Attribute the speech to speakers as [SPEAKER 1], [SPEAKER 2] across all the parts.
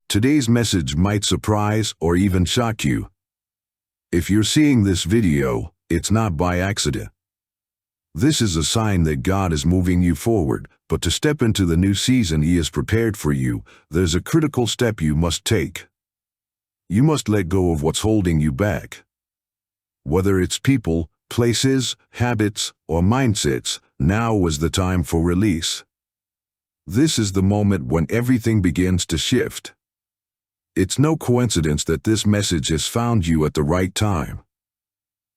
[SPEAKER 1] Today's message might surprise or even shock you. If you're seeing this video, it's not by accident. This is a sign that God is moving you forward, but to step into the new season He has prepared for you, there's a critical step you must take. You must let go of what's holding you back. Whether it's people, places, habits, or mindsets, now is the time for release. This is the moment when everything begins to shift. It's no coincidence that this message has found you at the right time.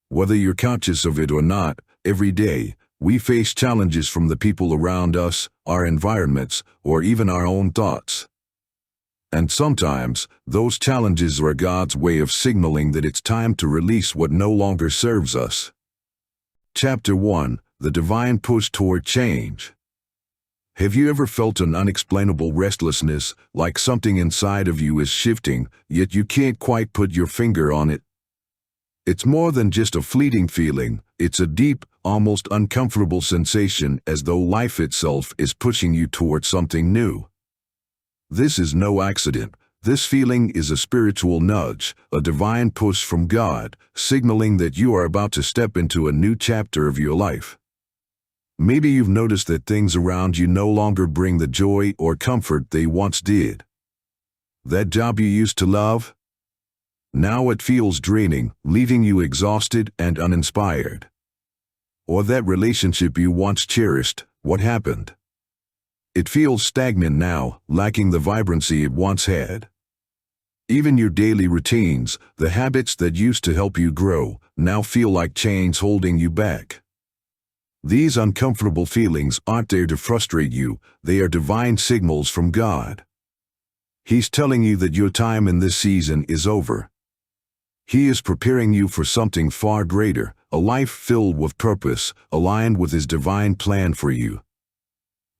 [SPEAKER 1] Whether you're conscious of it or not, every day, we face challenges from the people around us, our environments, or even our own thoughts. And sometimes, those challenges are God's way of signaling that it's time to release what no longer serves us. Chapter 1: The Divine Push Toward Change. Have you ever felt an unexplainable restlessness, like something inside of you is shifting, yet you can't quite put your finger on it? It's more than just a fleeting feeling, it's a deep, almost uncomfortable sensation, as though life itself is pushing you toward something new. This is no accident. This feeling is a spiritual nudge, a divine push from God, signaling that you are about to step into a new chapter of your life. Maybe you've noticed that things around you no longer bring the joy or comfort they once did. That job you used to love? Now it feels draining, leaving you exhausted and uninspired. Or that relationship you once cherished, what happened? It feels stagnant now, lacking the vibrancy it once had. Even your daily routines, the habits that used to help you grow, now feel like chains holding you back. These uncomfortable feelings aren't there to frustrate you, they are divine signals from God. He's telling you that your time in this season is over. He is preparing you for something far greater, a life filled with purpose, aligned with His divine plan for you.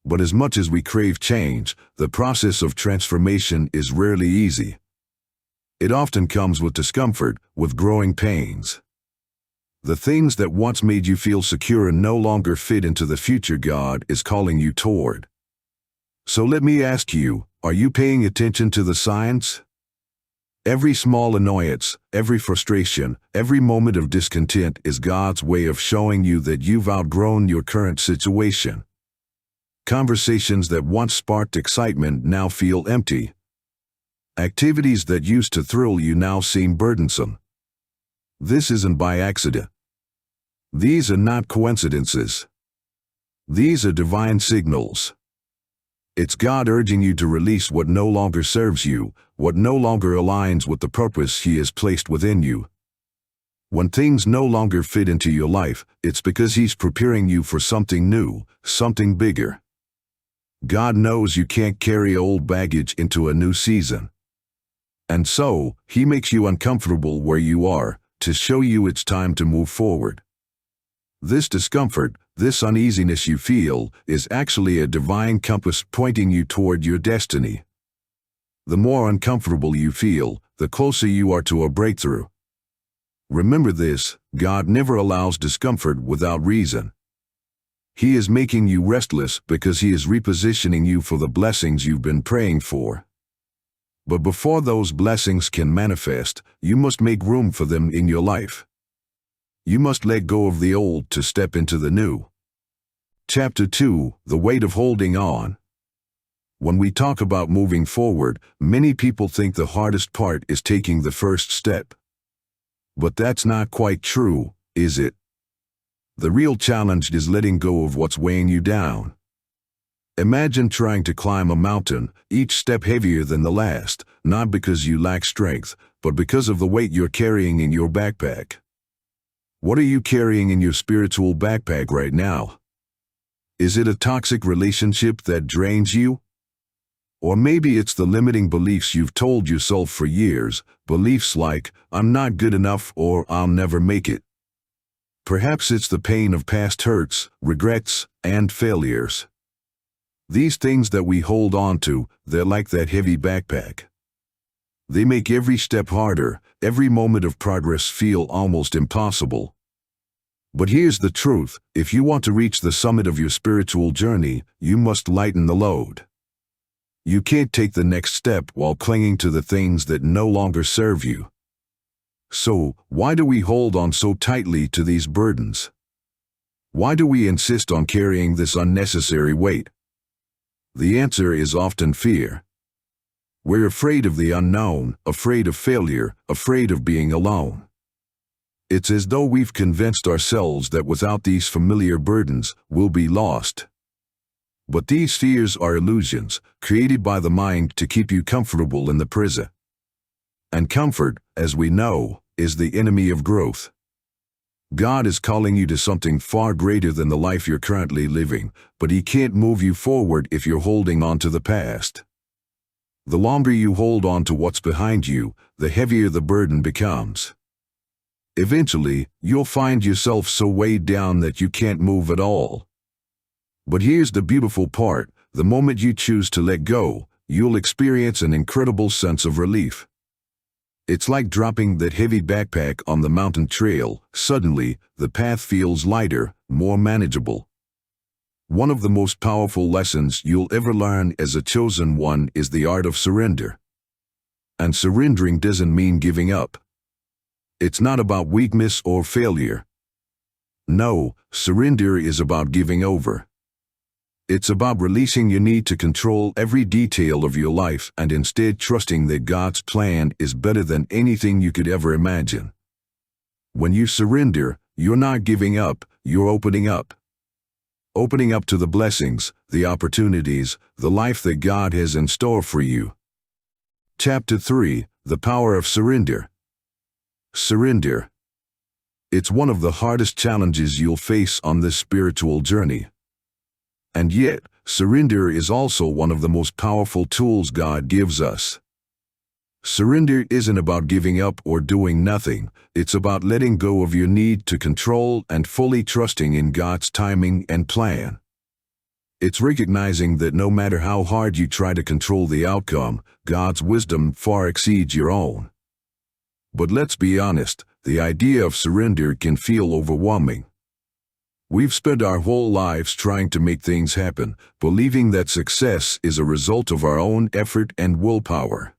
[SPEAKER 1] But as much as we crave change, the process of transformation is rarely easy. It often comes with discomfort, with growing pains. The things that once made you feel secure no longer fit into the future God is calling you toward. So let me ask you, are you paying attention to the signs? Every small annoyance, every frustration, every moment of discontent is God's way of showing you that you've outgrown your current situation. Conversations that once sparked excitement now feel empty. Activities that used to thrill you now seem burdensome. This isn't by accident. These are not coincidences. These are divine signals. It's God urging you to release what no longer serves you, what no longer aligns with the purpose He has placed within you. When things no longer fit into your life, it's because He's preparing you for something new, something bigger. God knows you can't carry old baggage into a new season. And so, He makes you uncomfortable where you are, to show you it's time to move forward. This discomfort, this uneasiness you feel, is actually a divine compass pointing you toward your destiny. The more uncomfortable you feel, the closer you are to a breakthrough. Remember this, God never allows discomfort without reason. He is making you restless because He is repositioning you for the blessings you've been praying for. But before those blessings can manifest, you must make room for them in your life. You must let go of the old to step into the new. Chapter 2: The Weight of Holding On. When we talk about moving forward, many people think the hardest part is taking the first step. But that's not quite true, is it? The real challenge is letting go of what's weighing you down. Imagine trying to climb a mountain, each step heavier than the last, not because you lack strength, but because of the weight you're carrying in your backpack. What are you carrying in your spiritual backpack right now? Is it a toxic relationship that drains you? Or maybe it's the limiting beliefs you've told yourself for years, beliefs like, "I'm not good enough" or "I'll never make it." Perhaps it's the pain of past hurts, regrets, and failures. These things that we hold on to, they're like that heavy backpack. They make every step harder, every moment of progress feel almost impossible. But here's the truth: if you want to reach the summit of your spiritual journey, you must lighten the load. You can't take the next step while clinging to the things that no longer serve you. So, why do we hold on so tightly to these burdens? Why do we insist on carrying this unnecessary weight? The answer is often fear. We're afraid of the unknown, afraid of failure, afraid of being alone. It's as though we've convinced ourselves that without these familiar burdens, we'll be lost. But these fears are illusions, created by the mind to keep you comfortable in the present. And comfort, as we know, is the enemy of growth. God is calling you to something far greater than the life you're currently living, but He can't move you forward if you're holding on to the past. The longer you hold on to what's behind you, the heavier the burden becomes. Eventually, you'll find yourself so weighed down that you can't move at all. But here's the beautiful part: the moment you choose to let go, you'll experience an incredible sense of relief. It's like dropping that heavy backpack on the mountain trail. Suddenly, the path feels lighter, more manageable. One of the most powerful lessons you'll ever learn as a chosen one is the art of surrender. And surrendering doesn't mean giving up. It's not about weakness or failure. No, surrender is about giving over. It's about releasing your need to control every detail of your life and instead trusting that God's plan is better than anything you could ever imagine. When you surrender, you're not giving up, you're opening up. Opening up to the blessings, the opportunities, the life that God has in store for you. Chapter 3: The Power of Surrender. Surrender. It's one of the hardest challenges you'll face on this spiritual journey. And yet, surrender is also one of the most powerful tools God gives us. Surrender isn't about giving up or doing nothing. It's about letting go of your need to control and fully trusting in God's timing and plan. It's recognizing that no matter how hard you try to control the outcome, God's wisdom far exceeds your own. But let's be honest, the idea of surrender can feel overwhelming. We've spent our whole lives trying to make things happen, believing that success is a result of our own effort and willpower.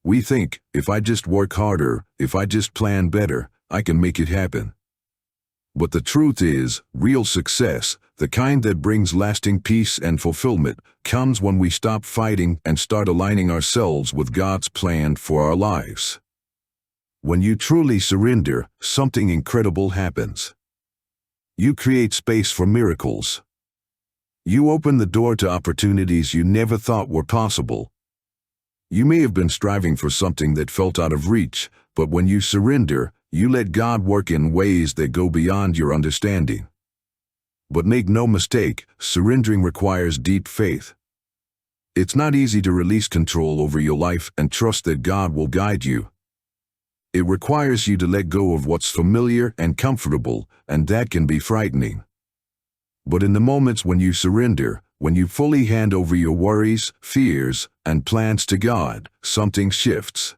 [SPEAKER 1] We think, if I just work harder, if I just plan better, I can make it happen. But the truth is, real success, the kind that brings lasting peace and fulfillment, comes when we stop fighting and start aligning ourselves with God's plan for our lives. When you truly surrender, something incredible happens. You create space for miracles. You open the door to opportunities you never thought were possible. You may have been striving for something that felt out of reach, but when you surrender, you let God work in ways that go beyond your understanding. But make no mistake, surrendering requires deep faith. It's not easy to release control over your life and trust that God will guide you. It requires you to let go of what's familiar and comfortable, and that can be frightening. But in the moments when you surrender, when you fully hand over your worries, fears, and plans to God, something shifts.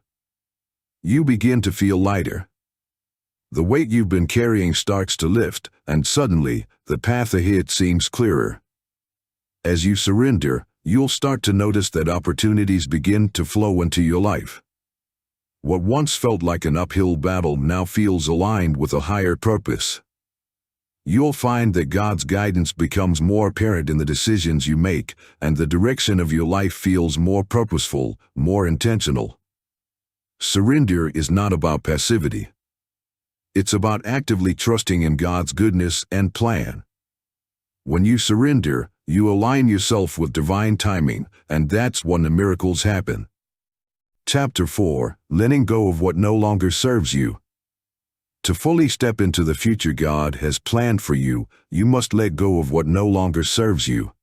[SPEAKER 1] You begin to feel lighter. The weight you've been carrying starts to lift, and suddenly, the path ahead seems clearer. As you surrender, you'll start to notice that opportunities begin to flow into your life. What once felt like an uphill battle now feels aligned with a higher purpose. You'll find that God's guidance becomes more apparent in the decisions you make, and the direction of your life feels more purposeful, more intentional. Surrender is not about passivity. It's about actively trusting in God's goodness and plan. When you surrender, you align yourself with divine timing, and that's when the miracles happen. Chapter 4: Letting Go of What No Longer Serves You. To fully step into the future God has planned for you, you must let go of what no longer serves you.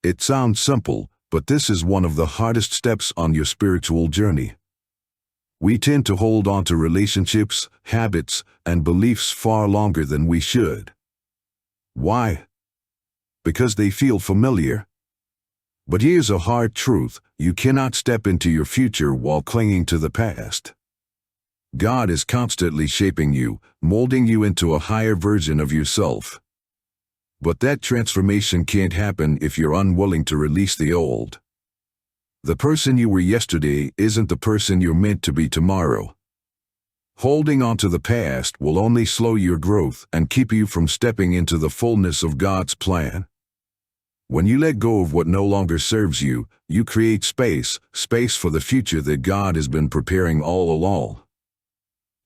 [SPEAKER 1] It sounds simple, but this is one of the hardest steps on your spiritual journey. We tend to hold on to relationships, habits, and beliefs far longer than we should. Why? Because they feel familiar. But here's a hard truth: you cannot step into your future while clinging to the past. God is constantly shaping you, molding you into a higher version of yourself. But that transformation can't happen if you're unwilling to release the old. The person you were yesterday isn't the person you're meant to be tomorrow. Holding on to the past will only slow your growth and keep you from stepping into the fullness of God's plan. When you let go of what no longer serves you, you create space for the future that God has been preparing all along.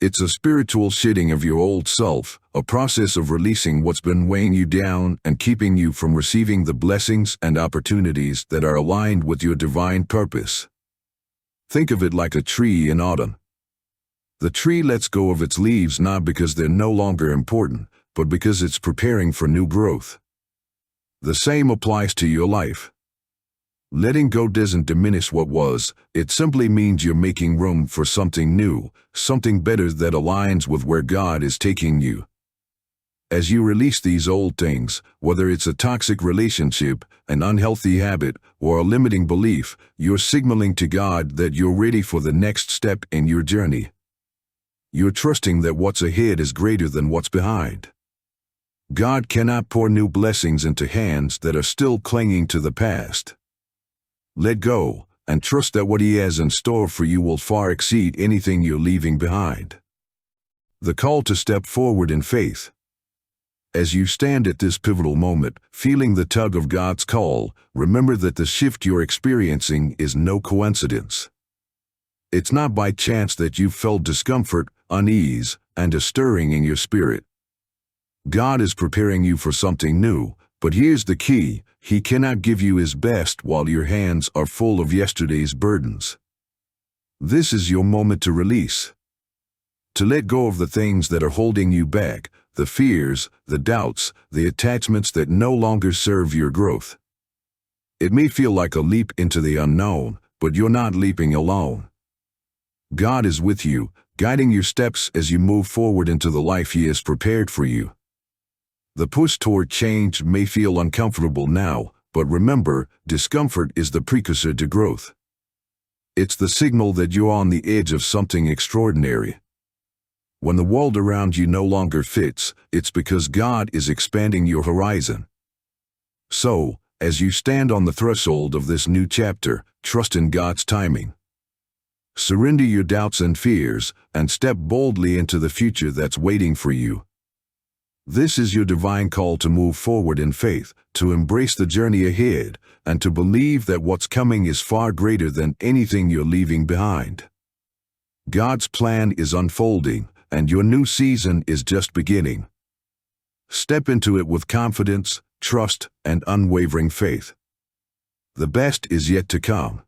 [SPEAKER 1] It's a spiritual shedding of your old self, a process of releasing what's been weighing you down and keeping you from receiving the blessings and opportunities that are aligned with your divine purpose. Think of it like a tree in autumn. The tree lets go of its leaves not because they're no longer important, but because it's preparing for new growth. The same applies to your life. Letting go doesn't diminish what was, it simply means you're making room for something new, something better that aligns with where God is taking you. As you release these old things, whether it's a toxic relationship, an unhealthy habit, or a limiting belief, you're signaling to God that you're ready for the next step in your journey. You're trusting that what's ahead is greater than what's behind. God cannot pour new blessings into hands that are still clinging to the past. Let go, and trust that what He has in store for you will far exceed anything you're leaving behind. The call to step forward in faith. As you stand at this pivotal moment, feeling the tug of God's call, remember that the shift you're experiencing is no coincidence. It's not by chance that you've felt discomfort, unease, and a stirring in your spirit. God is preparing you for something new, but here's the key: He cannot give you His best while your hands are full of yesterday's burdens. This is your moment to release. To let go of the things that are holding you back, the fears, the doubts, the attachments that no longer serve your growth. It may feel like a leap into the unknown, but you're not leaping alone. God is with you, guiding your steps as you move forward into the life He has prepared for you. The push toward change may feel uncomfortable now, but remember, discomfort is the precursor to growth. It's the signal that you're on the edge of something extraordinary. When the world around you no longer fits, it's because God is expanding your horizon. So, as you stand on the threshold of this new chapter, trust in God's timing. Surrender your doubts and fears, and step boldly into the future that's waiting for you. This is your divine call to move forward in faith, to embrace the journey ahead, and to believe that what's coming is far greater than anything you're leaving behind. God's plan is unfolding, and your new season is just beginning. Step into it with confidence, trust, and unwavering faith. The best is yet to come.